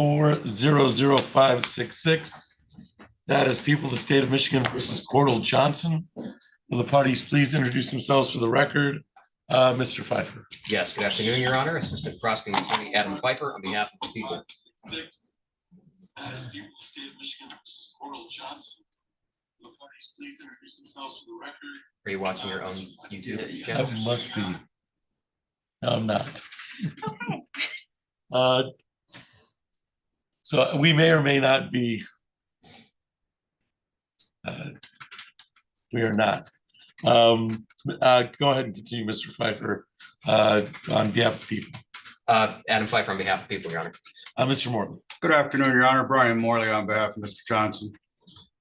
24-00566. That is people of the state of Michigan versus Cordell Johnson. Will the parties please introduce themselves for the record? Mr. Pfeiffer. Yes, good afternoon, Your Honor. Assistant Prosecuting Attorney Adam Pfeiffer on behalf of the people. That is people of the state of Michigan versus Cordell Johnson. Will the parties please introduce themselves for the record? Are you watching your own YouTube channel? That must be. No, I'm not. Okay. So we may or may not be. We are not. Go ahead and continue, Mr. Pfeiffer, on behalf of the people. Adam Pfeiffer on behalf of the people, Your Honor. Mr. Morley. Good afternoon, Your Honor. Brian Morley on behalf of Mr. Johnson.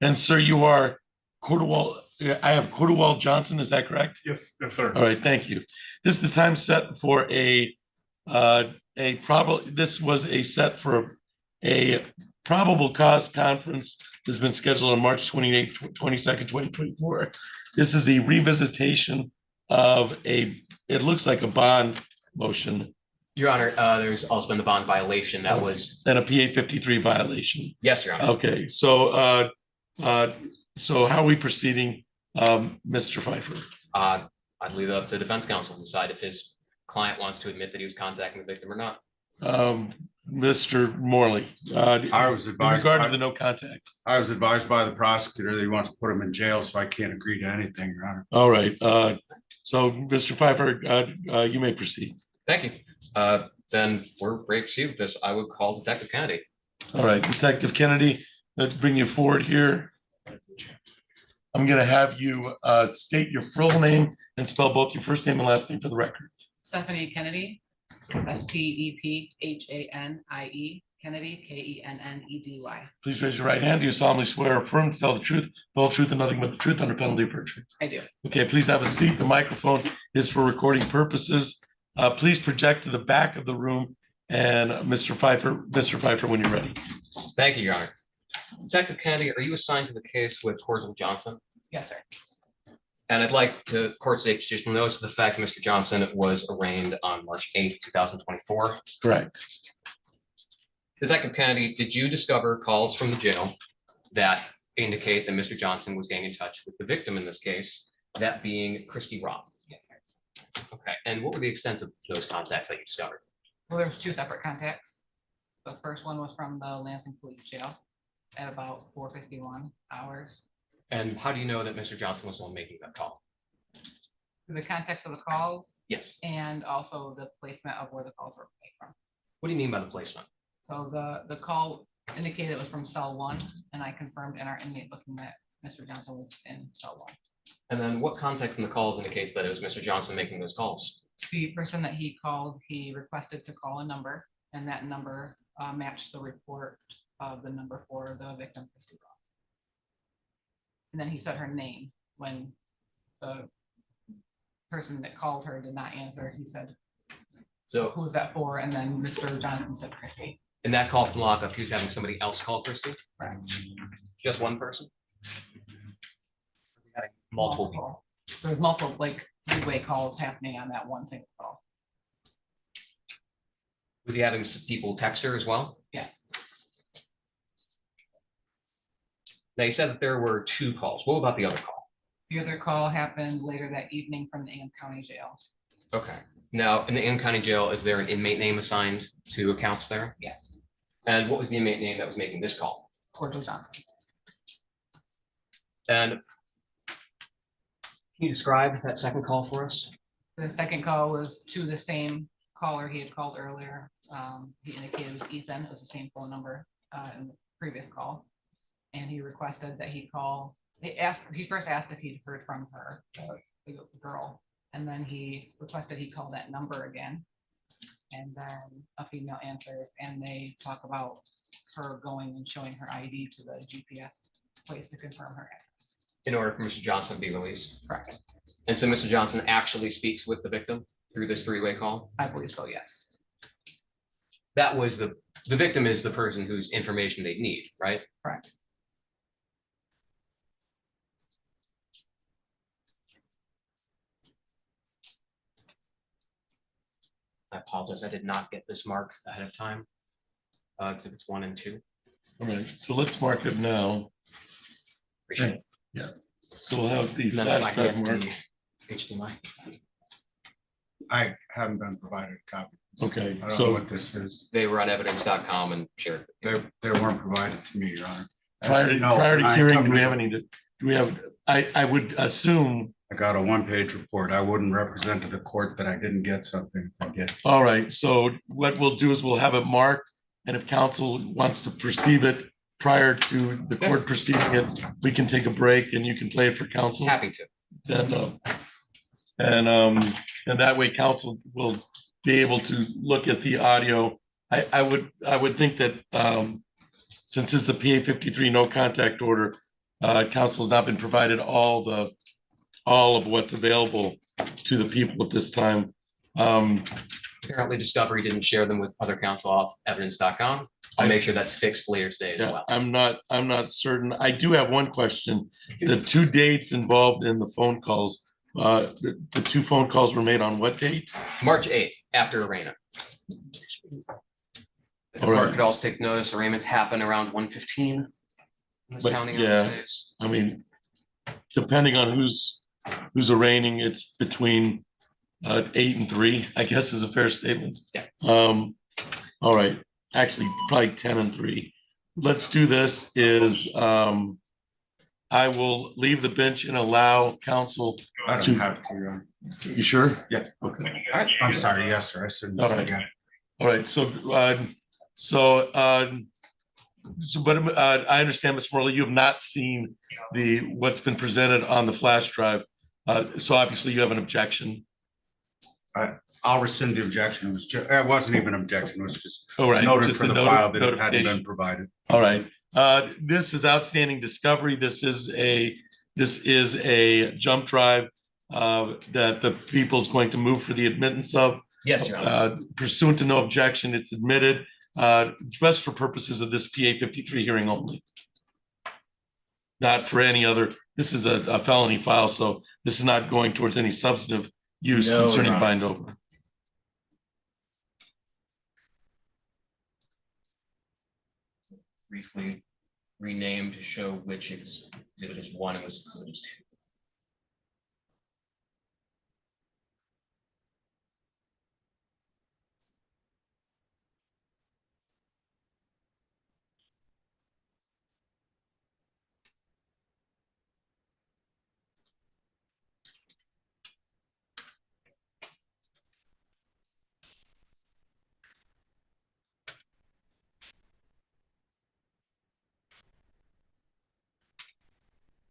And sir, you are Cordell. I have Cordell Johnson. Is that correct? Yes, sir. All right. Thank you. This is the time set for a probable. This was a set for a probable cause conference. This has been scheduled on March 28th, 22nd, 2024. This is a revisitation of it looks like a bond motion. Your Honor, there's also been the bond violation that was. And a PA 53 violation. Yes, Your Honor. Okay, so so how are we proceeding, Mr. Pfeiffer? I'd leave it up to defense counsel to decide if his client wants to admit that he was contacting the victim or not. Mr. Morley, I was advised. in regard to the no contact. I was advised by the prosecutor that he wants to put him in jail, so I can't agree to anything, Your Honor. All right. So, Mr. Pfeiffer, you may proceed. Thank you. Then we're ready to proceed with this. I would call Detective Kennedy. All right, Detective Kennedy, let's bring you forward here. I'm going to have you state your full name and spell both your first name and last name for the record. Stephanie Kennedy, STEPHANIE, Kennedy, KENNEDY. Please raise your right hand. Do you solemnly swear or affirm to tell the truth, the whole truth, and nothing but the truth under penalty of perjury? I do. Okay, please have a seat. The microphone is for recording purposes. Please project to the back of the room. And Mr. Pfeiffer, when you're ready. Thank you, Your Honor. Detective Kennedy, are you assigned to the case with Cordell Johnson? Yes, sir. And I'd like to court take judicial notice of the fact that Mr. Johnson was arraigned on March 8th, 2024. Correct. Detective Kennedy, did you discover calls from the jail that indicate that Mr. Johnson was getting in touch with the victim in this case, that being Christy Robb? Yes, sir. Okay, and what were the extent of those contacts that you discovered? Well, there was two separate contacts. The first one was from the Lansing Police Jail at about 4:51 hours. And how do you know that Mr. Johnson was the one making that call? The context of the calls Yes. and also the placement of where the calls were made from. What do you mean by the placement? So the call indicated it was from cell 1, and I confirmed in our inmate booking that Mr. Johnson was in cell 1. And then what context in the calls indicates that it was Mr. Johnson making those calls? The person that he called, he requested to call a number, and that number matched the report of the number for the victim, Christy Robb. And then he said her name when the person that called her did not answer. He said, So who was that for? And then Mr. Johnson said Christy. in that call from lockup, he was having somebody else call Christy? Right. Just one person? We had multiple people. There's multiple like three-way calls happening on that one single call. Was he having people text her as well? Yes. Now you said that there were two calls. What about the other call? The other call happened later that evening from the Anne County Jail. Okay. Now in the Anne County Jail, is there an inmate name assigned to accounts there? Yes. And what was the inmate name that was making this call? Cordell Johnson. And can you describe that second call for us? The second call was to the same caller he had called earlier. He indicated it was Ethan. It was the same phone number in the previous call. And he requested that he call. He first asked if he'd heard from her, the girl, and then he requested he call that number again. And then a female answers, and they talk about her going and showing her ID to the GPS place to confirm her address. In order for Mr. Johnson to be released? Correct. And so Mr. Johnson actually speaks with the victim through this three-way call? I believe so, yes. That was the victim is the person whose information they need, right? Correct. I apologize, I did not get this mark ahead of time. exhibits 1 and 2. All right, so let's mark it now. Appreciate it. So we'll have the And then I flash drive have the marked. HDMI. I haven't been provided a copy. Okay, I don't know so what this is. They were on evidence.com and shared. They weren't provided to me, Your Honor. prior No, to I hearing, come do we to- have any, do we have, I would assume, I got a one-page report. I wouldn't represent to the court that I didn't get something. If I did. all right, so what we'll do is we'll have it marked. And if council wants to perceive it prior to the court perceiving it, we can take a break and you can play it for council. Happy to. And that way council will be able to look at the audio. I would think that since this is a PA 53 no contact order, council has not been provided all of what's available to the people at this time. Apparently Discovery didn't share them with other counsel off evidence.com. I'll make sure that's fixed later today as Yeah, well. I'm not certain. I do have one question. The 2 dates involved in the phone calls, the 2 phone calls were made on what date? March 8th, after arraignment. If the All right. court could also take notice, arraignments happen around 1:15 in this But, county on yeah. these days. I mean, depending on who's arraigning, it's between 8 and 3, I guess is a fair statement. Yeah. All right, actually probably 10 and 3. Let's do this is I will leave the bench and allow counsel. I don't have to, Your Honor. You sure? Yeah. Okay. All right. I'm sorry. Yes, sir. I shouldn't All right. forget. All right, but I understand, Mr. Morley, you have not seen what's been presented on the flash drive. So obviously you have an objection. I'll rescind the objection. It wasn't even an objection. It was just All right. noted just for a the noti- file that it hadn't notification. been provided. All right, this is outstanding discovery. This is a jump drive that the people's going to move for the admittance of. Yes, Your Honor. Pursuant to no objection, it's admitted, just for purposes of this PA 53 hearing only. Not for any other, this is a felony file, so this is not going towards any substantive use No, concerning Your Honor. bind over. Briefly renamed to show which exhibit is 1 and which exhibit is 2.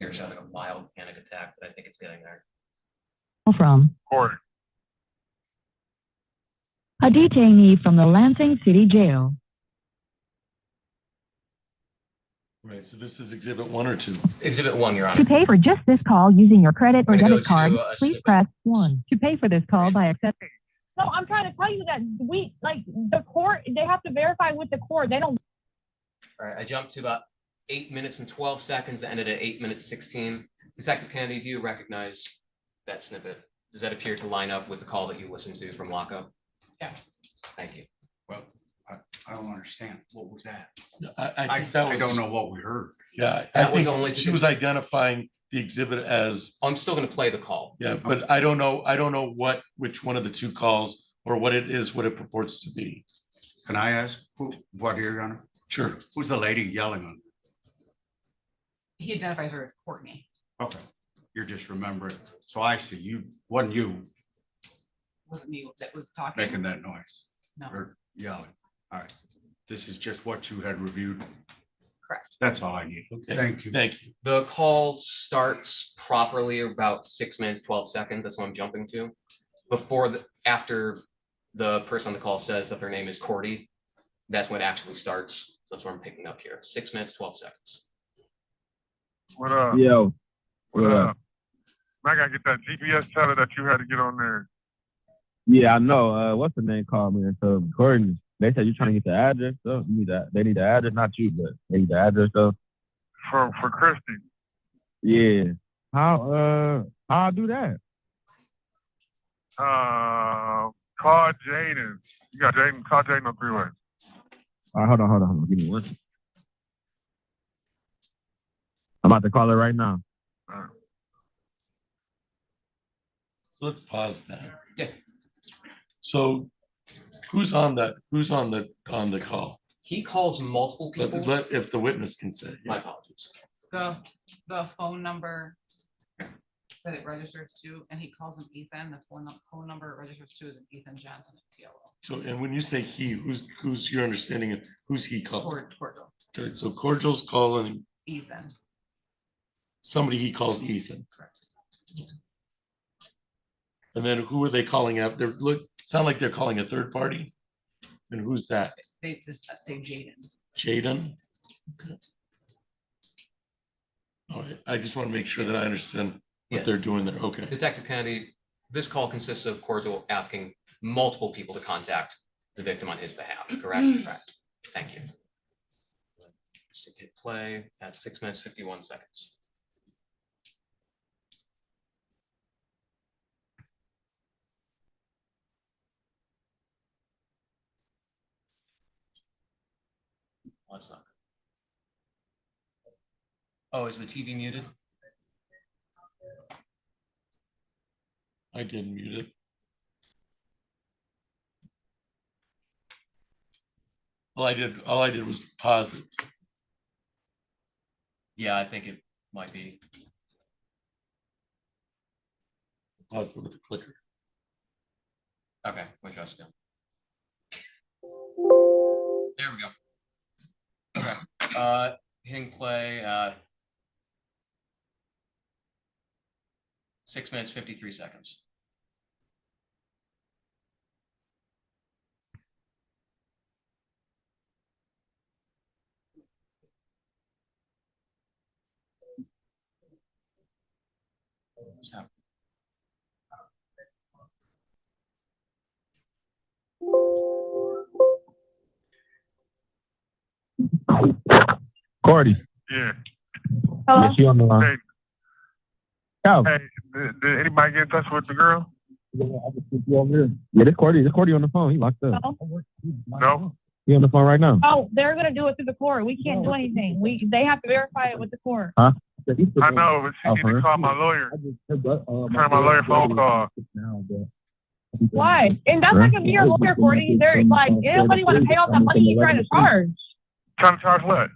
Here's having a mild panic attack, but I think it's getting there. From a detainee from the Lansing City Jail. Right, so this is exhibit 1 or 2. Exhibit 1, Your To Honor. pay for just this call using your credit or I'm gonna debit go to, card, a please snippet. press 1. To pay for this call by accepting. No, I'm trying to tell you that the court, they have to verify with the court. They don't. All right, I jumped to about 8 minutes and 12 seconds, ended at 8 minutes 16. Detective Kennedy, do you recognize that snippet? Does that appear to line up with the call that you listened to from lockup? Yeah. Thank you. Well, I don't understand. What was that? I think that I was. don't know what we heard. Yeah, That I was think only to she was identifying the exhibit as, I'm still going to play the call. yeah, but I don't know which one of the 2 calls or what it is, what it purports to be. Can I ask what here, Your Honor? Sure. Who's the lady yelling on? He identifies her as Courtney. Okay, you're just remembering. So I see you, wasn't you Wasn't me that was talking. making that noise No, or yelling? All right, this is just what you had reviewed. correct. That's all I need. Okay. Thank you. Thank you. The call starts properly about 6 minutes, 12 seconds. That's what I'm jumping to. After the person on the call says that their name is Cordy, that's when it actually starts. That's what I'm picking up here. 6 minutes, 12 seconds. What up? Yo, What up? I gotta get that GPS teller that you had to get on there. yeah, I know. What's the name called me? So Courtney, they said you're trying to get the address. So you need that. They need the address, not you, but they need the address. So For Christy. yeah, how I do that? Call Jaden. You got Jaden. Call Jaden on 3-way. All right, hold on. Give me one. I'm about to call her right now. Let's pause that. Yeah. So who's on the call? He calls multiple people. If the witness can say. My apologies. The phone number that it registers to, and he calls him Ethan, the phone number it registers to is Ethan Johnson at TLO. So, and when you say he, who's your understanding of who's he called? Cordial, Okay, so Cordial's calling Ethan. somebody he calls Ethan. Correct. And then who are they calling out? Sound like they're calling a third party? And who's that? They Jaden. Jaden? Okay. All right, I just want to make sure that I understand what they're doing there. Okay. Detective Kennedy, this call consists of Cordial asking multiple people to contact the victim on his behalf, correct? Correct. Thank you. So hit play at 6 minutes, 51 seconds. Oh, it's not. Oh, is the TV muted? I didn't mute it. All I did was pause it. Yeah, I think it might be. Pause it with the clicker. Okay, we trust you. There we go. Okay. Hitting play 6 minutes, 53 seconds. What's happening? Cordy. Yeah. Hello? Yeah, she on the line. Hey, Oh. hey, did anybody get in touch with the girl? Yeah, this Cordy on the phone. He locked up. Hello? No. He on the phone right now. Oh, they're gonna do it through the court. We can't do anything. They have to verify it with the court. I know, but she need to call my lawyer. Turn my lawyer phone call. Why? And that's not gonna be your lawyer, Cordy. They're like, anybody wanna pay off that money he's trying to charge? Trying to charge what?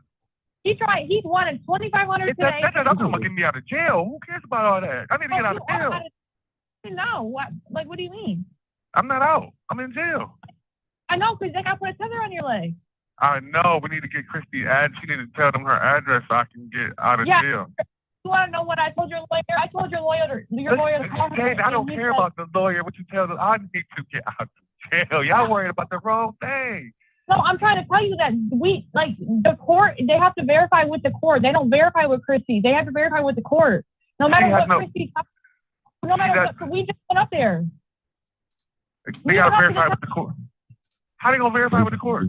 He wanted $2,500 today. That's not gonna get me out of jail. Who cares about all that? I need to get out of jail. No, what? Like, what do you mean? I'm not out. I'm in jail. I know, because they got to put a tether on your leg. I know. We need to get Christy she need to tell them her address so I can get out of jail. You want to know what I told your lawyer? I told your lawyer to call her. Jane, I don't care about the lawyer. What you tell them, I need to get out of jail. Y'all worried about the wrong thing. No, I'm trying to tell you that the court, they have to verify with the court. They don't verify with Christy. They have to verify with the court. No matter what Christy, no matter what, we just went up there. They got to verify with the court. How they gonna verify with the court?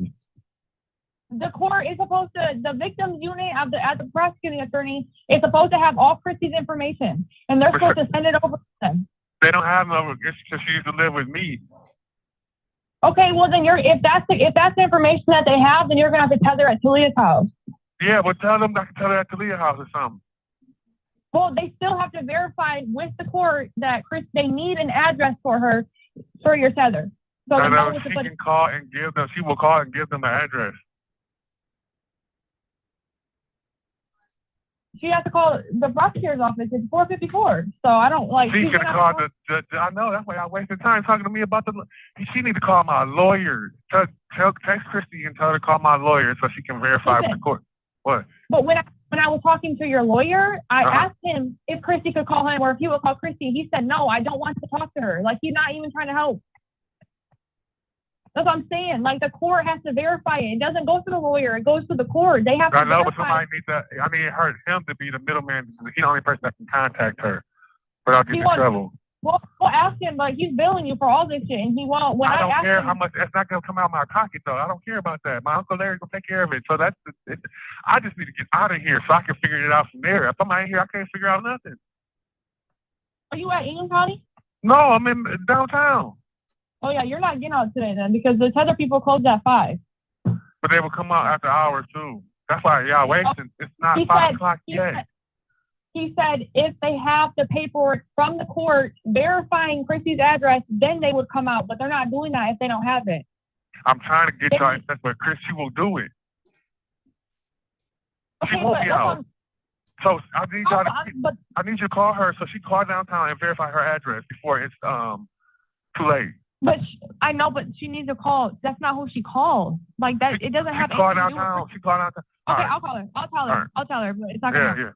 The court is supposed to, the victim's unit at the prosecuting attorney is supposed to have all Christy's information, and they're supposed to send it over to them. They don't have no. It's because she used to live with me. Okay, well then if that's the information that they have, then you're gonna have to tether at Talia's house. Yeah, but tell them I can tell her at Talia's house or something. Well, they still have to verify with the court that they need an address for her for your tether. So she can call and give them. She will call and give them the address. She has to call the prosecutor's office. It's 454. So I don't like. She can call the. I know that's why I wasted time talking to me about the. She need to call my lawyer. Text Christy and tell her to call my lawyer so she can verify with the court. What? But when I was talking to your lawyer, I asked him if Christy could call him or if he would call Christy. He said no. I don't want to talk to her. Like he's not even trying to help. That's what I'm saying. Like the court has to verify it. It doesn't go to the lawyer. It goes to the court. They have to. I know, but somebody needs that. I need him to be the middleman. He's the only person that can contact her without getting in trouble. Well, we'll ask him, but he's billing you for all this shit, and he won't. I don't care how much. It's not gonna come out of my pocket though. I don't care about that. My Uncle Larry's gonna take care of it. So that's. I just need to get out of here so I can figure it out from there. If I'm out here, I can't figure out nothing. Are you at Ingham County? No, I'm in downtown. Oh yeah, you're not getting out today then because the tether people closed at 5. But they will come out after hours too. That's why y'all wasting. It's not He 5 said- o'clock yet. He said if they have the paperwork from the court verifying Chrissy's address, then they would come out. But they're not doing that if they don't have it. I'm trying to get y'all in touch with Chris. She will do it. She Okay, won't but be that's out. what So I need y'all to. but I need you to call her so she call downtown and verify her address before it's too late. I know, but she needs to call. That's not who she called. Like that, it doesn't have She called anything to do with downtown. She called downtown. All Okay, right. I'll call her. I'll tell her. Alright. I'll tell her, but it's not gonna Yeah, happen. yeah.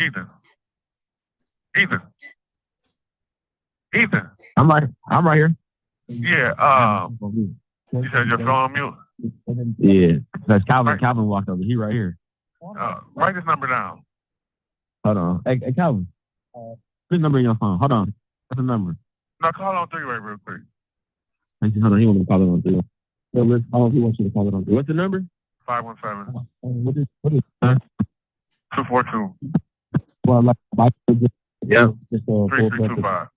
Ethan. I'm right here. Yeah. You said your phone on mute. Yeah, that's Calvin. Right. Calvin walked over. He right here. Write this number down. Hold on. Hey, Calvin. Put the number in your phone. Hold on. What's the number? Now call on 3-way real quick. Hold on. He wants to call it on 3. So let's. Oh, he wants you to call it on 3. What's the number? 517 What is 242 Well, like, yeah. Just 3325.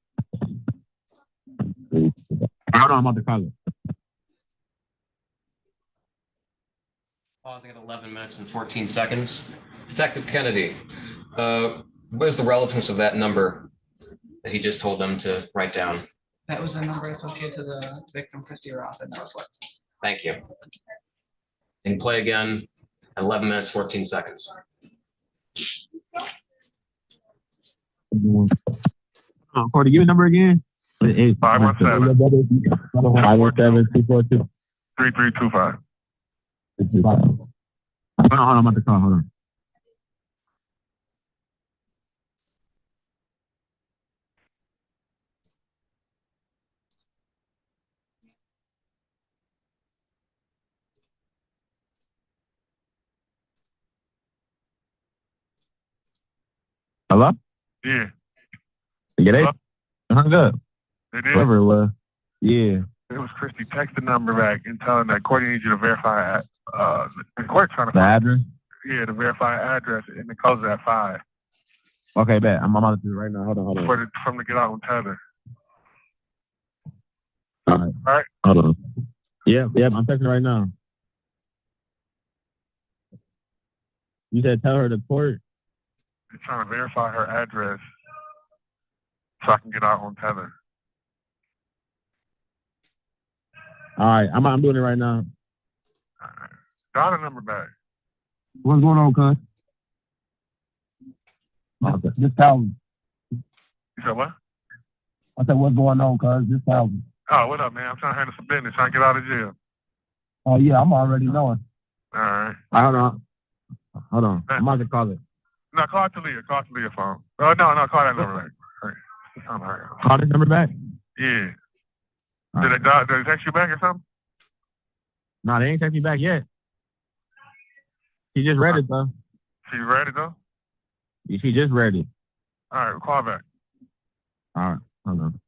Hold on. I'm about to call it. Pausing at 11 minutes and 14 seconds. Detective Kennedy, what is the relevance of that number that he just told them to write down? That was the number associated to the victim, Christy Roth, and that was what. Thank you. And play again, 11 minutes, 14 seconds. Cordy, give me the number again. 517 517 242 3325. Hold on, I'm about to call. Hold on. Hello? Yeah, Yeah, they Hello? hung up. it is. Whoever it was. Yeah. It was Christy. Text the number back and tell him that Courtney needs you to verify the court trying to The address? to verify address and it closes at 5 Okay, bet. I'm about to do it right now. Hold on. for them to get out on tether. All right. All right. Hold on. Yeah, I'm texting right now. You said tell her the court. They're trying to verify her address so I can get out on tether. All right, I'm doing it right now. All right. Dial the number back. What's going on, cuz? This Calvin. You said what? I said, what's going on, cuz? This Calvin. Oh, what up, man? I'm trying to handle some business, trying to get out of jail. Oh, yeah, I'm already knowing. All right. Hold on. I'm about to call it. No, call Talia. Call Talia phone. Oh, no, call that number back. All right. Call this number back? Yeah. All Did right. they text you back or something? No, they ain't text me back yet. She just read it, though. She ready though? She just read it. All right, call back. All right, hold on.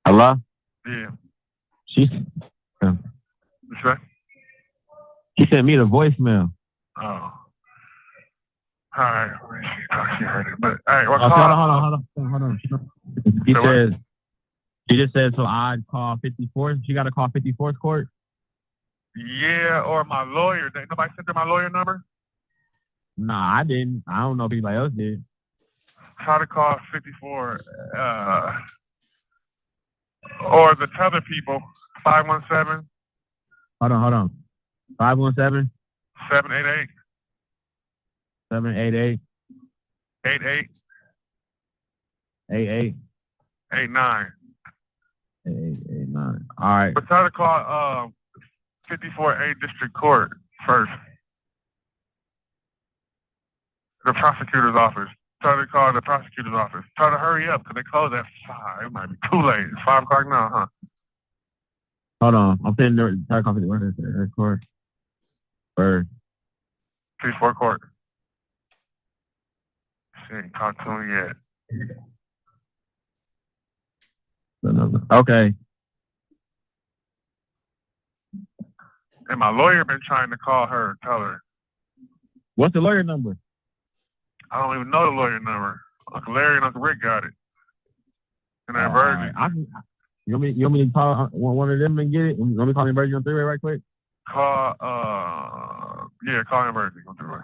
Hello? Yeah. She You say? sent me the voicemail. Oh. All right. She heard it. But all right, well, Okay, call. hold on. So She just said, so I'd call 54th. She got to call 54th court? Yeah, or my lawyer. Nobody sent her my lawyer number? Nah, I didn't. I don't know if anybody else did. Try to call 54. Or the tether people. 517 Hold on. 517 788 788 88 88 89. 8889. All right. But try to call 54A District Court first. The prosecutor's office. Try to call the prosecutor's office. Try to hurry up because they close at 5. It might be too late. It's 5 o'clock now, huh? Hold on. I'm sitting there. Try to call 54th court. Or 54 court. She ain't talked to him yet. Okay. And my lawyer been trying to call her and tell her. What's the lawyer number? I don't even know the lawyer number. Uncle Larry and Uncle Rick got it. And that version. You want me to call one of them and get it? You want me to call the version on three-way right quick? Call him version on three-way.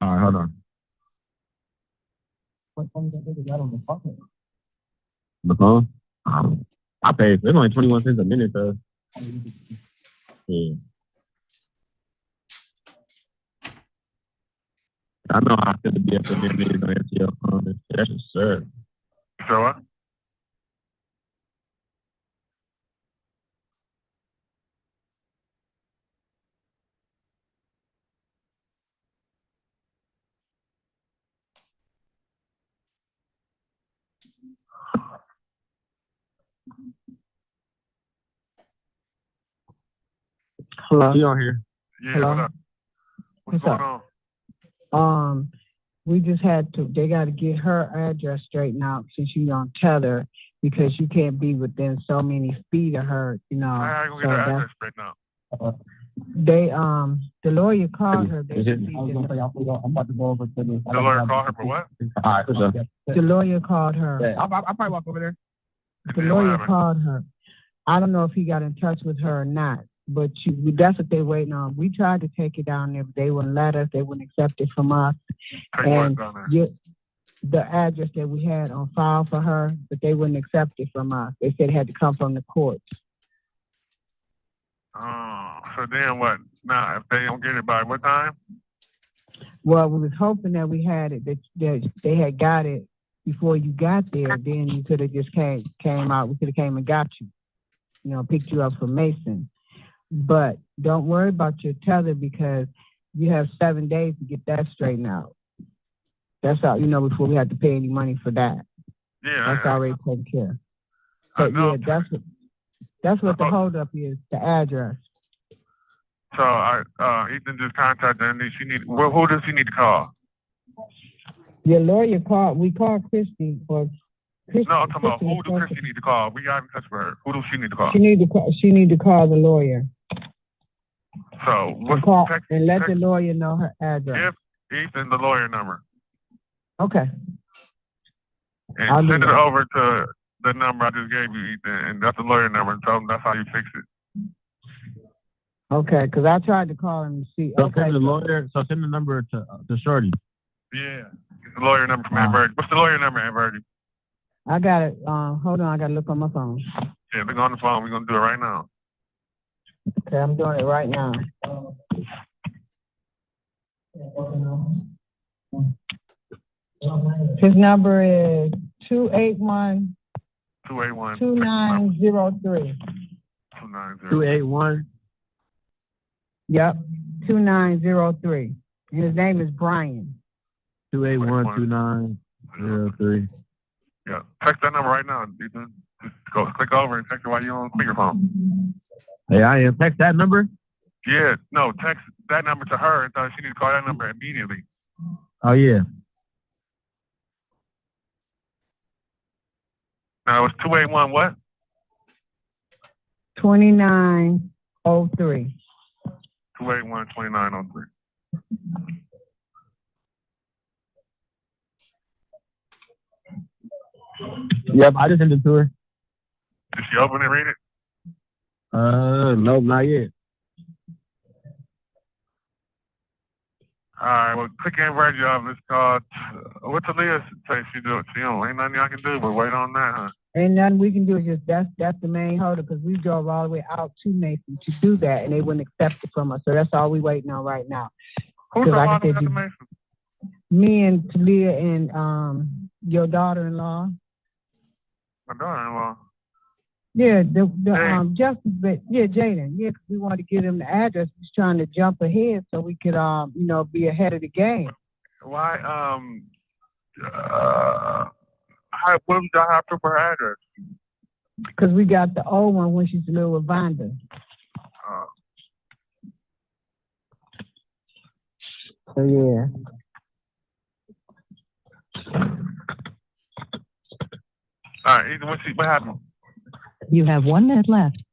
All right, hold on. The phone? I pay. It's only 21 cents a minute, though. Yeah. I know how I feel to be up in there minutes on FTL phone. That's absurd. So what? Hello. She on here. Yeah, Hello? what up? What's What's going up? on? We just had to, they got to get her address straightened out since you don't tell her because you can't be within so many feet of her, you know. I ain't gonna get her address straight now. They, the lawyer called her. They The lawyer called her for what? All right, for sure. The lawyer called her. Yeah, I'll probably walk over there. The Yeah, what lawyer happened? called her. I don't know if he got in touch with her or not, but that's what they're waiting on. We tried to take it down there, but they wouldn't let us. They wouldn't accept it from us. Take what And down there? the address that we had on file for her, but they wouldn't accept it from us. They said it had to come from the courts. Oh, so then what? Now, if they don't get it by what time? Well, we was hoping that we had it, that they had got it before you got there. Then you could have just came out. We could have came and got you, you know, picked you up from Mason. But don't worry about your tether because you have 7 days to get that straightened out. That's all, you know, before we have to pay any money for that. Yeah. That's already taken care of. I But know. yeah, that's what the holdup is, the address. So Ethan just contacted her and she need. Well, who does he need to call? Your lawyer called. We called Christy, or Christy. No, I'm talking about who does Christy need to call? We got in touch with her. Who does she need to call? She need to call the lawyer. So what's and let the lawyer know her address. Give Ethan the lawyer number. Okay. And send it over to the number I just gave you, Ethan, and that's the lawyer number. And tell him that's how you fix it. Okay, because I tried to call him to see. So Okay. send the lawyer. So send the number to Shorty. Yeah, it's the lawyer number from Aunt Verdi. What's the lawyer number, Aunt Verdi? I got it. Hold on, I gotta look on my phone. Yeah, look on the phone. We're gonna do it right now. Okay, I'm doing it right now. His number is 281 281 2903. 281. Yep, 2903. And his name is Brian. 281-2903. Yeah, text that number right now, Ethan. Just go click over and text it while you're on speakerphone. Hey, I am. Text that number? Yeah, no, text that number to her and tell her she needs to call that number immediately. Oh, yeah. Now it's 281 what? 2903. 281-2903. Yep, I just sent it to her. Did she open it and read it? Nope, not yet. All right, well, click and write job. It's called, what's Aaliyah say she do? She don't, ain't nothing I can do but wait on that, huh? Ain't nothing we can do. Is just that's the main holder because we drove all the way out to Mason to do that and they wouldn't accept it from us. So that's all we waiting on right now. Who's the mom at the Mason? Me and Talia and your daughter-in-law. My daughter-in-law. Yeah, Justice, but yeah, Jaden. Yeah, 'cause we wanted to give him the address. He's trying to jump ahead so we could you know, be ahead of the game. Why what was y'all have to for her address? Because we got the old one when she's living with Vonda. Uh, So yeah. What happened? You have 1 minute left.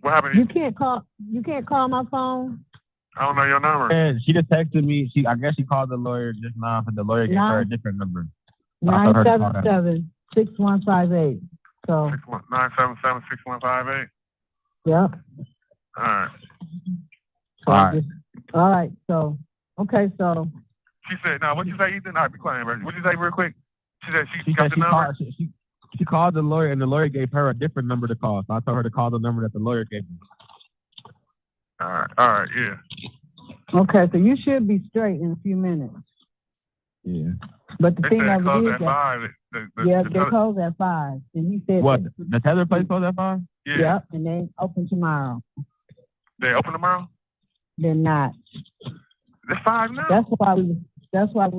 What happened? You can't call my phone. I don't know your number. And she just texted me. I guess she called the lawyer just now, and the lawyer gave her a different number. So I told her to call that. 977-6158. So 977-6158. yep. All right. So All right. all right. So okay. So She said, "No, what you say, Ethan? All right, be quiet, bro. What you say, real quick?" She said she She got said the number. she called the lawyer, and the lawyer gave her a different number to call. So I told her to call the number that the lawyer gave me. All right, yeah. okay. So you should be straight in a few minutes. Yeah. But the They thing said of it close is at that 5. they close at 5, and he said What? The tether place closed at 5? Yeah. Yep, and they open tomorrow. They open tomorrow? They're not. It's 5 now. That's why we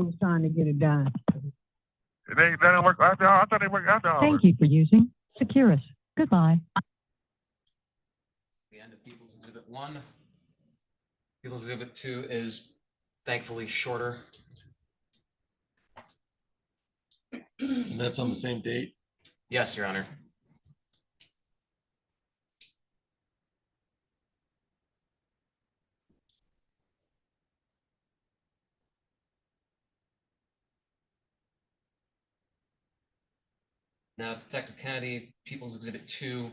was trying to get it done. They don't work after hours. I thought they worked after hours. Thank you for using Securus. Goodbye. The end of People's Exhibit 1. People's Exhibit 2 is thankfully shorter. And that's on the same date. Yes, Your Honor. Now, Detective Kennedy, People's Exhibit 2,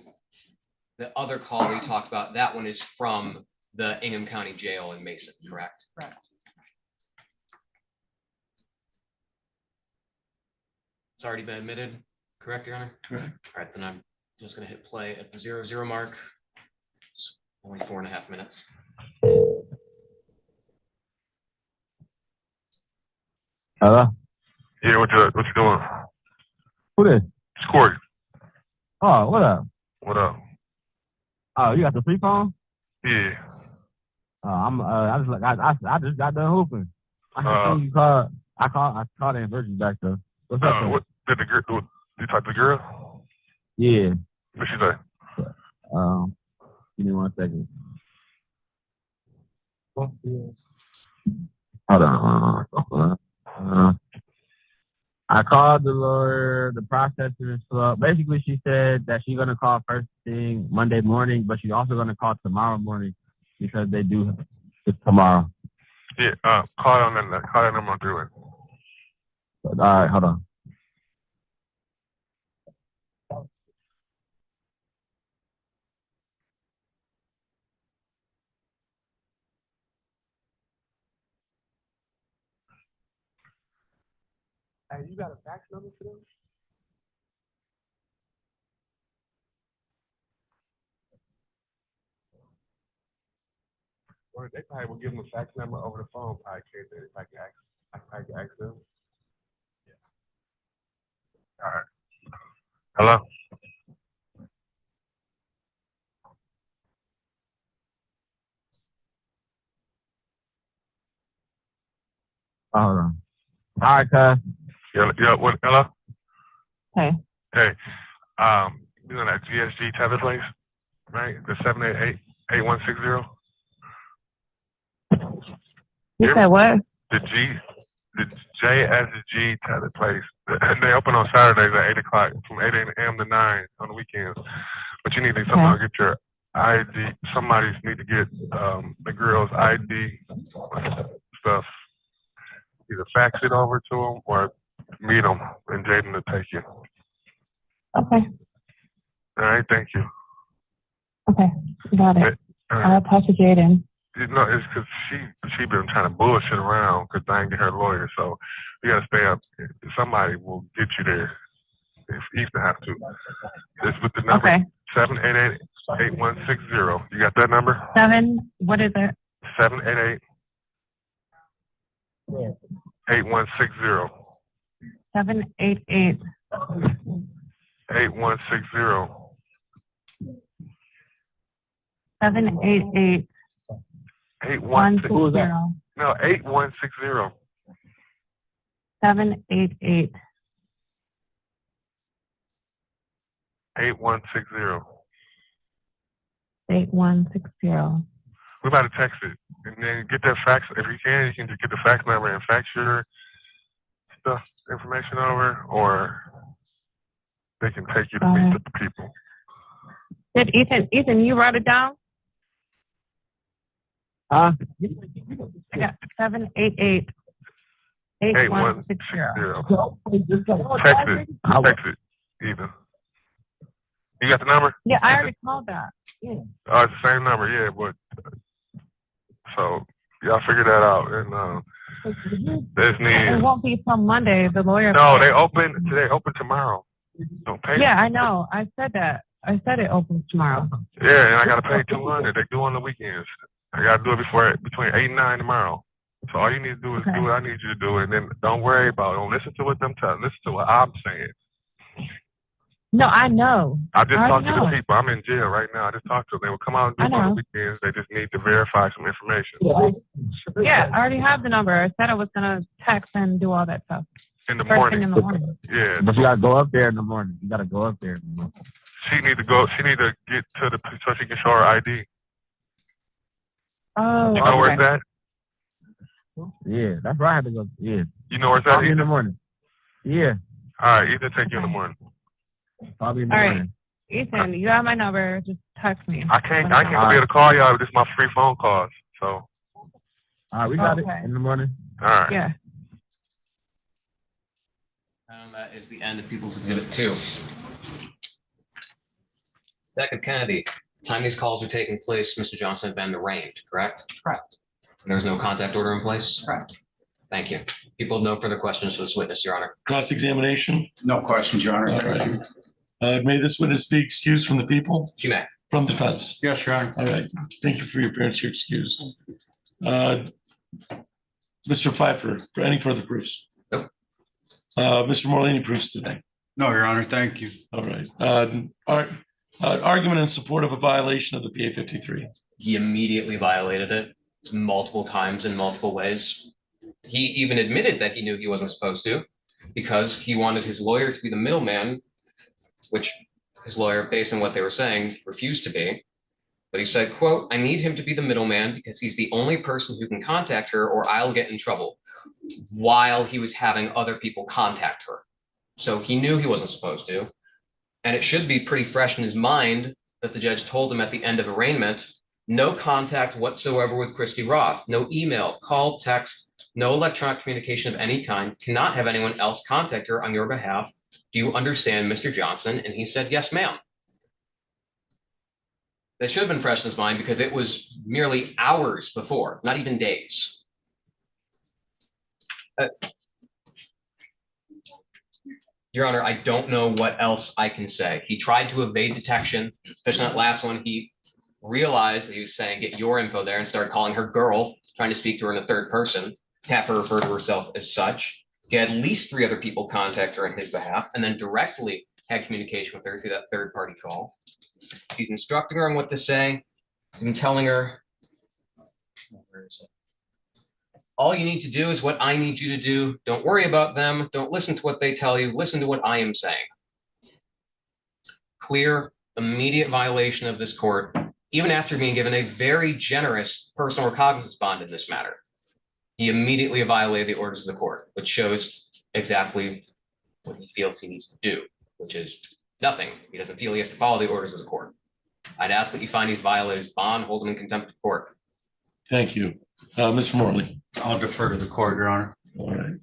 the other call we talked about, that one is from the Ingham County Jail in Mason, correct? Correct. It's already been admitted, correct, Your Honor? Correct. All right, then I'm just gonna hit play at the 0-0 mark. It's only 4.5 minutes. Hello? Yeah, what you doing? Who this? It's Corey. Oh, what up? What up? Oh, you got the free phone? Yeah. I just got done hooping. I think you called. I called and virgin back though. What's up? What did the girl? You talk to the girl? Yeah. What she say? Give me 1 second. Hold on. I called the lawyer. The processor is slow. Basically, she said that she's gonna call first thing Monday morning, but she's also gonna call tomorrow morning because they do it tomorrow. Yeah. Call that number through it. All right, hold on. Hey, you got a fax number for them? Or they probably will give them a fax number over the phone. I can ask them. All right. Hello? Hold on. All right, cuz. Yeah, what, hello? Hey. Hey, you know that GSG tether place, right? The 788-8160? You said what? The JSG tether place. They open on Saturdays at 8 o'clock, from 8 a.m. to 9 on the weekends. But you need to somehow get your ID. Somebody need to get the girl's ID stuff. Either fax it over to them or meet them and Jaden to take you. Okay. All right, thank you. Okay. Got it. I'll talk to Jaden. You know, it's because she been trying to bullshit around because I ain't get her lawyer. So you gotta stay up. Somebody will get you there if Ethan have to. It's with the number 788-8160. You got that number? What is it? 788-8160. 788. 8160. 788. 8160. No, 8160. 788. 8160. 8160. We about to text it and then get that fax. If you can just get the fax number and fax your stuff information over, or they can take you to meet with the people. Did Ethan, you wrote it down? I got 788-8160. Text it, either. You got the number? Yeah, I already called that. Yeah. Oh, it's the same number, yeah, but so y'all figure that out, and there's It need. won't be till Monday. The lawyer. No, they open today. Open tomorrow. Don't pay. Yeah, I know. I said that. I said it opens tomorrow. Yeah, and I gotta pay $200. They do on the weekends. I gotta do it between 8 and 9 tomorrow. So all you need to do is do what I need you to do, and then don't worry about it. Don't listen to what them tell. Listen to what I'm saying. No, I know. I just talked to the people. I'm in jail right now. I just talked to them. They will come out and do it on the weekends. They just need to verify some information. Yeah, I already have the number. I said I was gonna text and do all that stuff. In the First morning. thing in the morning. Yeah. But you gotta go up there in the morning. You gotta go up there in the morning. She need to go. She need to get to the so she can show her ID. Oh. You know where it's at? Yeah, that's where I had to go. Yeah. You know where it's at? Probably in the morning. Yeah. All right, Ethan, take you in the morning. Probably in the All right. morning. Ethan, you have my number. Just text me. I can't be able to call y'all. This is my free phone calls. So. All right, we got it in the morning. All right. Yeah. And that is the end of People's Exhibit 2. Second Kennedy, time these calls are taking place, Mr. Johnson had been arraigned, correct? Correct. And there's no contact order in place? Correct. Thank you. People have no further questions for this witness, Your Honor. Cross-examination. No questions, Your Honor. All right. May this witness be excused from the people? She may. From defense? Yes, Your Honor. All right. Thank you for your appearance. You're excused. Mr. Pfeiffer, for any further proofs? Nope. Mr. Morley, any proofs today? No, Your Honor. Thank you. All right. Argument in support of a violation of the PA 53. He immediately violated it multiple times in multiple ways. He even admitted that he knew he wasn't supposed to because he wanted his lawyer to be the middleman, which his lawyer, based on what they were saying, refused to be. But he said, quote, I need him to be the middleman because he's the only person who can contact her or I'll get in trouble, while he was having other people contact her. So he knew he wasn't supposed to. And it should be pretty fresh in his mind that the judge told him at the end of arraignment, no contact whatsoever with Christy Roth, no email, call, text, no electronic communication of any kind, cannot have anyone else contact her on your behalf. Do you understand, Mr. Johnson? And he said, yes, ma'am. That should have been fresh in his mind because it was merely hours before, not even days. Your Honor, I don't know what else I can say. He tried to evade detection, especially that last one. He realized that he was saying, get your info there, and started calling her girl, trying to speak to her in the third person, have her refer to herself as such. He had at least 3 other people contact her on his behalf, and then directly had communication with her through that third party call. He's instructing her on what to say. He's been telling her, where is it? All you need to do is what I need you to do. Don't worry about them. Don't listen to what they tell you. Listen to what I am saying. Clear, immediate violation of this court, even after being given a very generous personal recognizance bond in this matter. He immediately violated the orders of the court, which shows exactly what he feels he needs to do, which is nothing. He doesn't feel he has to follow the orders of the court. I'd ask that you find he's violated his bond, hold him in contempt of court. Thank you. Mr. Morley. I'll defer to the court, Your Honor. All right.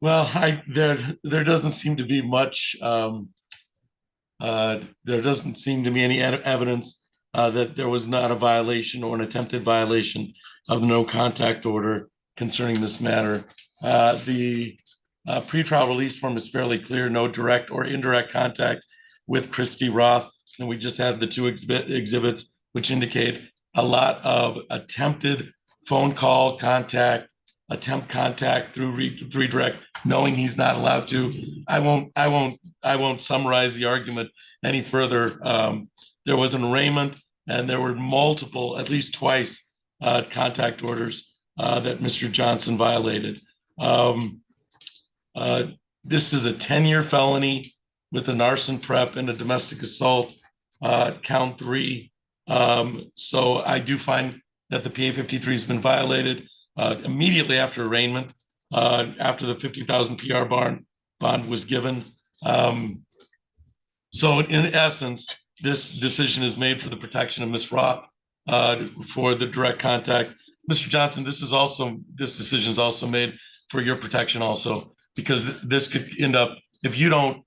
Well, there doesn't seem to be much, there doesn't seem to be any evidence that there was not a violation or an attempted violation of the no contact order concerning this matter. The pretrial release form is fairly clear, no direct or indirect contact with Christy Roth. And we just had the 2 exhibits, which indicate a lot of attempted phone call contact, attempt contact through redirect, knowing he's not allowed to. I won't summarize the argument any further. There was an arraignment and there were multiple, at least twice, contact orders that Mr. Johnson violated. This is a 10-year felony with an arson prep and a domestic assault, count 3. So I do find that the PA 53 has been violated immediately after arraignment, after the $50,000 PR bond was given. So in essence, this decision is made for the protection of Ms. Roth, for the direct contact. Mr. Johnson, this decision is also made for your protection also, because this could end up, if you don't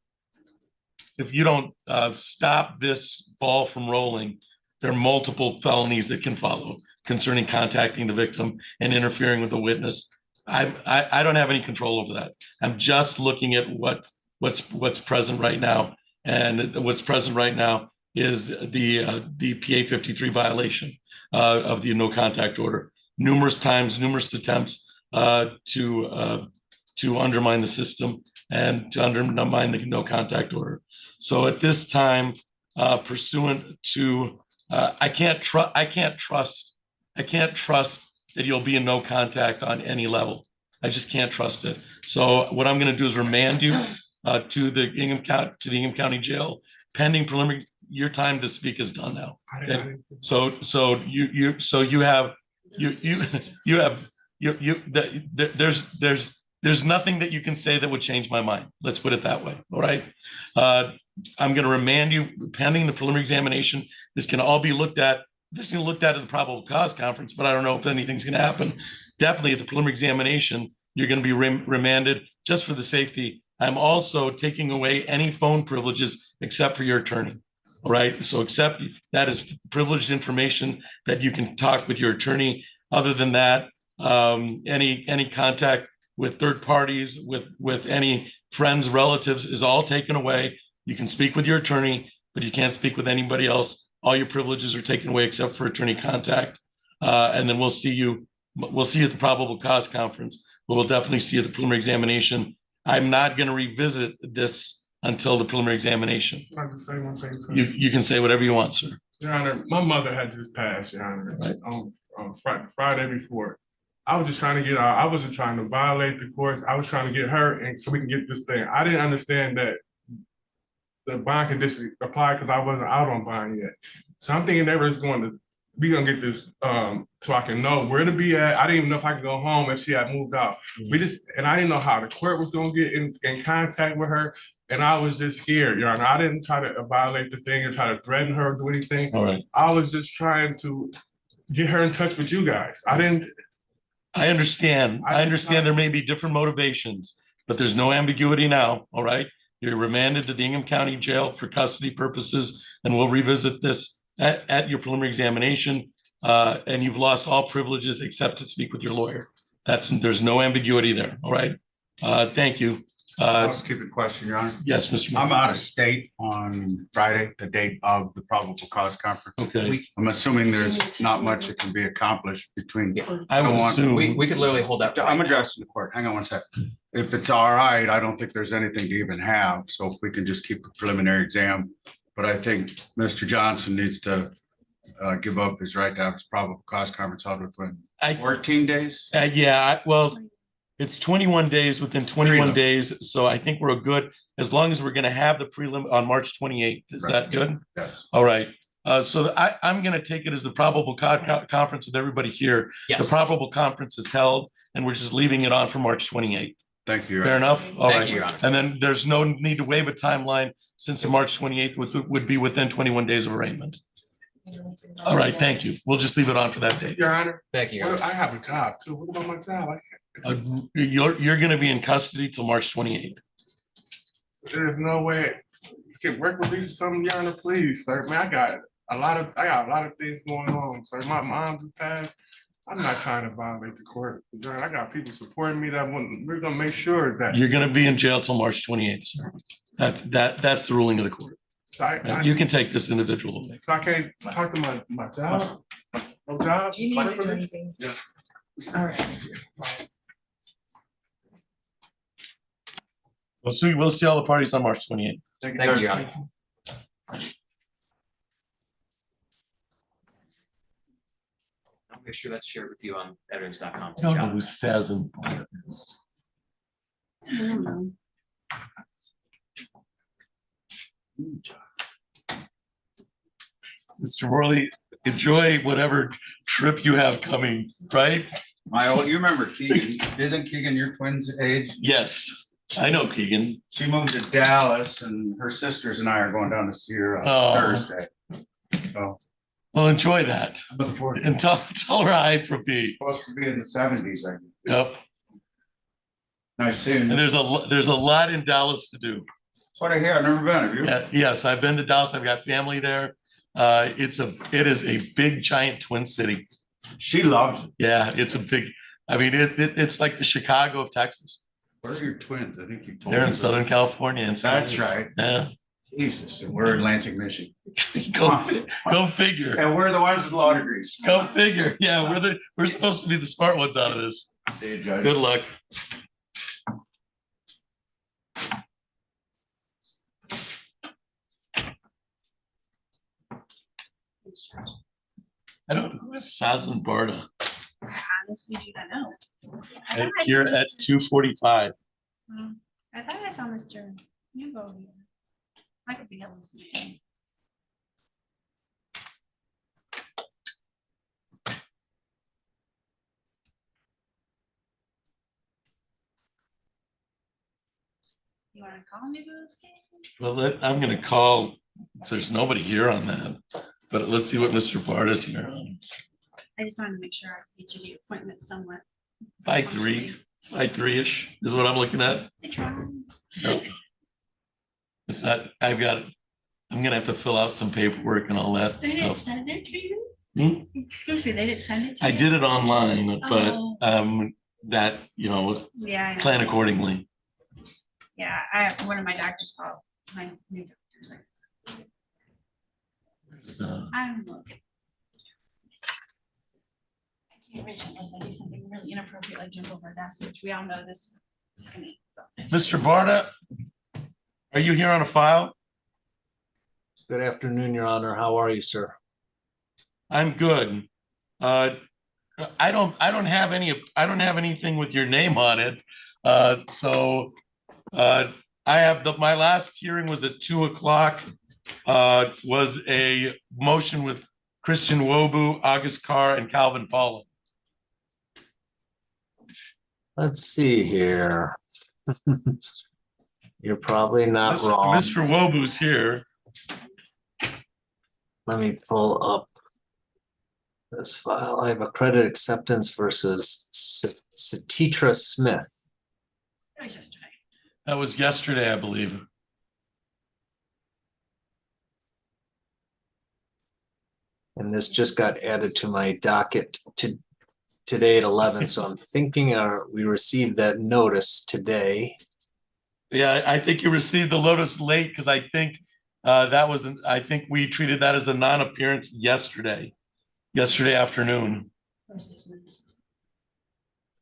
stop this ball from rolling, there are multiple felonies that can follow concerning contacting the victim and interfering with the witness. I don't have any control over that. I'm just looking at what's present right now. And what's present right now is the PA 53 violation of the no contact order. Numerous times, numerous attempts to undermine the system and to undermine the no contact order. So at this time, pursuant to, I can't trust that you'll be in no contact on any level. I just can't trust it. So what I'm going to do is remand you to the Ingham County Jail pending preliminary. Your time to speak is done now. Okay? So there's nothing that you can say that would change my mind. Let's put it that way. All right. I'm going to remand you pending the preliminary examination. This can all be looked at. This is going to be looked at the probable cause conference, but I don't know if anything's going to happen. Definitely at the preliminary examination, you're going to be remanded just for the safety. I'm also taking away any phone privileges except for your attorney. All right. So except that is privileged information that you can talk with your attorney. Other than that, any contact with third parties, with any friends, relatives is all taken away. You can speak with your attorney, but you can't speak with anybody else. All your privileges are taken away except for attorney contact. And then we'll see you at the probable cause conference, but we'll definitely see you at the preliminary examination. I'm not going to revisit this until the preliminary examination. I can say one thing. You can say whatever you want, sir. Your Honor, my mother had just passed, Your Honor, Right. on Friday before. I was just trying to get out. I wasn't trying to violate the courts. I was trying to get her, and so we can get this thing. I didn't understand that the bond conditions applied because I wasn't out on bond yet. So I'm thinking they were going to, we gonna get this so I can know where to be at. I didn't even know if I could go home if she had moved out. And I didn't know how the court was gonna get in contact with her. And I was just scared, Your Honor. I didn't try to violate the thing or try to threaten her or do anything. All right. I was just trying to get her in touch with you guys. I understand. I understand there may be different motivations, but there's no ambiguity now. All right. You're remanded to the Ingham County Jail for custody purposes, and we'll revisit this at your preliminary examination. And you've lost all privileges except to speak with your lawyer. There's no ambiguity there. All right. Thank you. Housekeeping question, Your Honor. Yes, Mr. I'm out of state on Friday, the date of the probable cause conference. Okay. I'm assuming there's not much that can be accomplished between. I would assume. We could literally hold that. I'm addressing the court. Hang on one sec. If it's all right, I don't think there's anything to even have. So if we can just keep the preliminary exam. But I think Mr. Johnson needs to give up his right to have his probable cause conference held within 14 days. Well, it's 21 days within 21 days. So I think we're good as long as we're going to have the prelim on March 28th. Is that good? Yes. All right. So I'm going to take it as the probable conference with everybody here. Yes. The probable conference is held and we're just leaving it on for March 28th. Thank you. Fair enough. All right. Thank you, Your Honor. And then there's no need to waive a timeline since the March 28th would be within 21 days of arraignment. All right. Thank you. We'll just leave it on for that date. Your Honor. Thank you, Your Honor. I have a job too. What about my job? You're going to be in custody till March 28th. There's no way you can work with these or something, Your Honor, please, sir. Man, I got a lot of things going on, sir. My mom just passed. I'm not trying to violate the court. I got people supporting me we're gonna make sure that you're going to be in jail till March 28th, sir. That's the ruling of the court. So you can take this individual away. So I can't talk to my job. No job. Do you need to do anything? Yes. All right. We'll see all the parties on March 28th. Thank Thank you, Your Honor. I'll make sure that's shared with you on evidence.com. I don't know who says and. Mr. Worley, enjoy whatever trip you have coming, right? You remember Keegan? Isn't Keegan your twin's age? Yes. I know Keegan. She moved to Dallas and her sisters and I are going down to see her on Oh. Thursday. So Well, enjoy that. I'm looking forward to it. And tell her hi for Pete. Supposed to be in the 70s, I think. Yep. Nice seeing And you. there's a lot in Dallas to do. That's what I hear. I've never been. Have you? Yeah, yes, I've been to Dallas. I've got family there. It is a big giant twin city. She loves it. Yeah, it's a big, I mean, it's like the Chicago of Texas. Where's your twins? I think you told They're me. in Southern California. And That's right. Yeah. Jesus, and we're in Lansing, Michigan. Go figure. And we're the ones with law degrees. Go figure. Yeah, we're supposed to be the smart ones out of this. See you, Judge. Good luck. I don't know who is Sazan Barda. Honestly, do not know. Here at 2:45. I thought I saw Mr. Newbo here. I could be hallucinating. You want to call Newbo's case? Well, I'm gonna call, so there's nobody here on that, but let's see what Mr. Barda's here on. I just wanted to make sure I could get you the appointment somewhat. By 3-ish is what I'm looking at. I tried. Nope. It's not, I'm gonna have to fill out some paperwork and all that They didn't stuff. send it to you? Hmm? Excuse me, they didn't send it to I you? did it online, but Oh. that, Yeah, I know. plan accordingly. Yeah, one of my doctors called, my new doctor's like, So, I'm looking. I can't reach unless I do something really inappropriate like jump over a desk, which we all know this. is gonna- Mr. Barda, are you here on a file? Good afternoon, Your Honor. How are you, sir? I'm good. I don't have anything with your name on it. I have my last hearing was at 2:00. Was a motion with Christian Wobu, August Carr, and Calvin Paulin. Let's see here. You're probably not wrong. Mr. Wobu's here. Let me pull up this file. I have a credit acceptance versus Satitra Smith. That was yesterday. That was yesterday, I believe. And this just got added to my docket today at 11. So I'm thinking we received that notice today. Yeah, I think you received the notice late because I think I think we treated that as a non-appearance yesterday afternoon.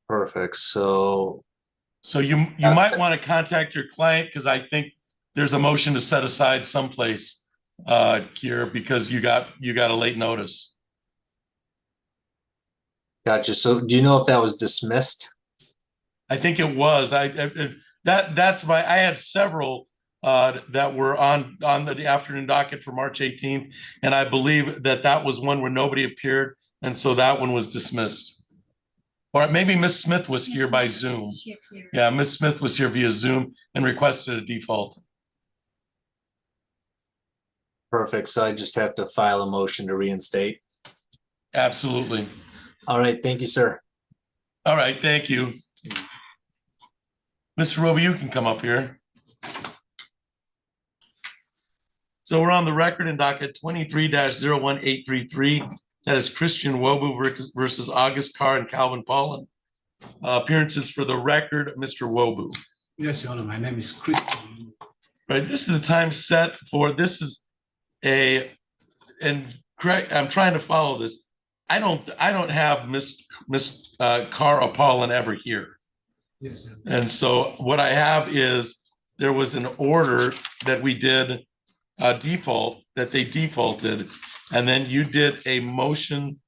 Perfect. So you might want to contact your client because I think there's a motion to set aside someplace here because you got a late notice. Gotcha. So do you know if that was dismissed? I think it was. I had several that were on the afternoon docket for March 18th, and I believe that was one where nobody appeared, and so that one was dismissed. Or maybe Miss Smith was here by Zoom. Yeah, Miss Smith was here via Zoom and requested a default. Perfect. So I just have to file a motion to reinstate. Absolutely. All right. Thank you, sir. All right. Thank you. Mr. Roby, you can come up here. So we're on the record in docket 23-01833. That is Christian Wobu versus August Carr and Calvin Paulin. Appearances for the record, Mr. Wobu. Yes, Your Honor. My name is Christian. Right. This is the time set for and correct. I'm trying to follow this. I don't have Miss Carr or Paulin ever here. Yes, sir. And so what I have is there was an order that we did that they defaulted, and then you did a motion.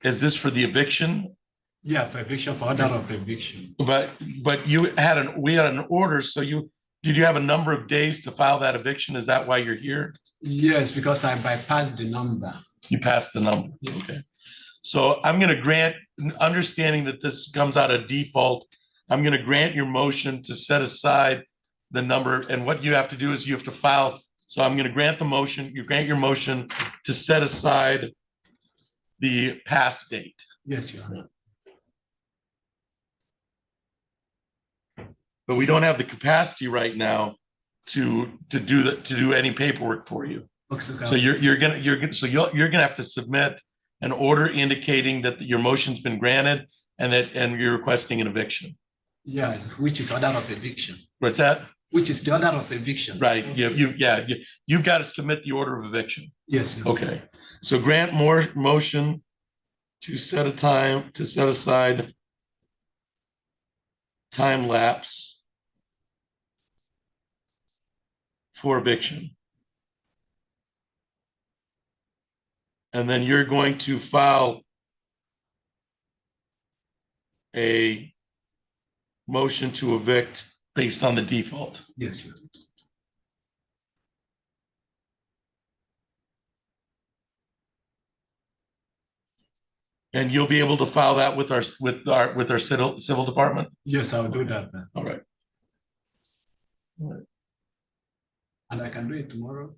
Is this for the eviction? Yeah, for eviction, for order of eviction. But we had an order. So did you have a number of days to file that eviction? Is that why you're here? Yes, because I bypassed the number. You passed the number. Yes. Okay. So I'm going to grant, understanding that this comes out of default, I'm going to grant your motion to set aside the number, and what you have to do is you have to file. So I'm going to grant the motion, you grant your motion to set aside the pass date. Yes, Your Honor. But we don't have the capacity right now to do any paperwork for you. Okay, So you're gonna have to submit an order indicating that your motion's been granted and you're requesting an eviction. yeah, which is order of eviction, What's that? which is the order of eviction. Right, you've got to submit the order of eviction. Yes, Your Honor. Okay, so grant more motion to set aside time lapse for eviction. And then you're going to file a motion to evict based on the default. Yes, Your Honor. And you'll be able to file that with our civil department? Yes, I'll do that then. All right. And I can do it tomorrow.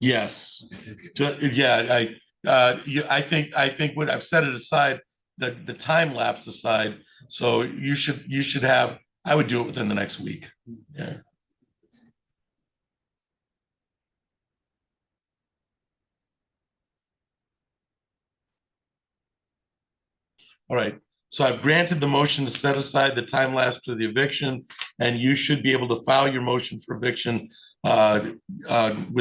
Yes. Okay, thank you. Yeah, I think what I've set it aside, the time lapse aside, so you should have, I would do it within the next week. Yeah. All right, so I've granted the motion to set aside the time lapse for the eviction, and you should be able to file your motion for eviction within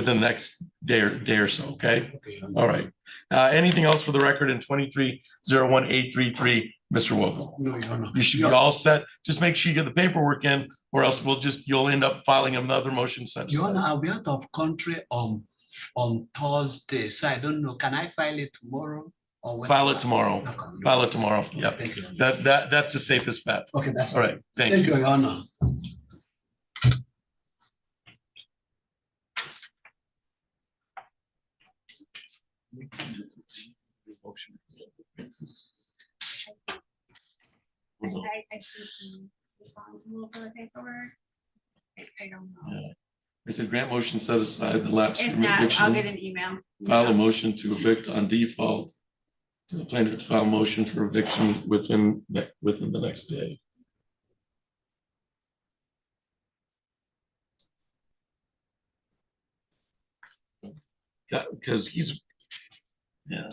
the next day or so, okay? Okay. All right. Anything else for the record in 23-01-833, Mr. Vogel? No, Your Honor. You should be all set. Just make sure you get the paperwork in, or else you'll end up filing another motion. Your Honor, I'll be out of country on Thursday, so I don't know. Can I file it tomorrow? Or when? File it tomorrow. Okay. File it tomorrow. Yep. Thank you. That's the safest bet. Okay, that's All right. Thank you. Thank you, Your Honor. I think he's responsible for the paperwork. I don't know. Yeah. I said grant motion set aside the lapse. If from not, eviction. I'll get an email. File a motion to evict on default. To the plaintiff to file a motion for eviction within the next day. Yeah, because yeah.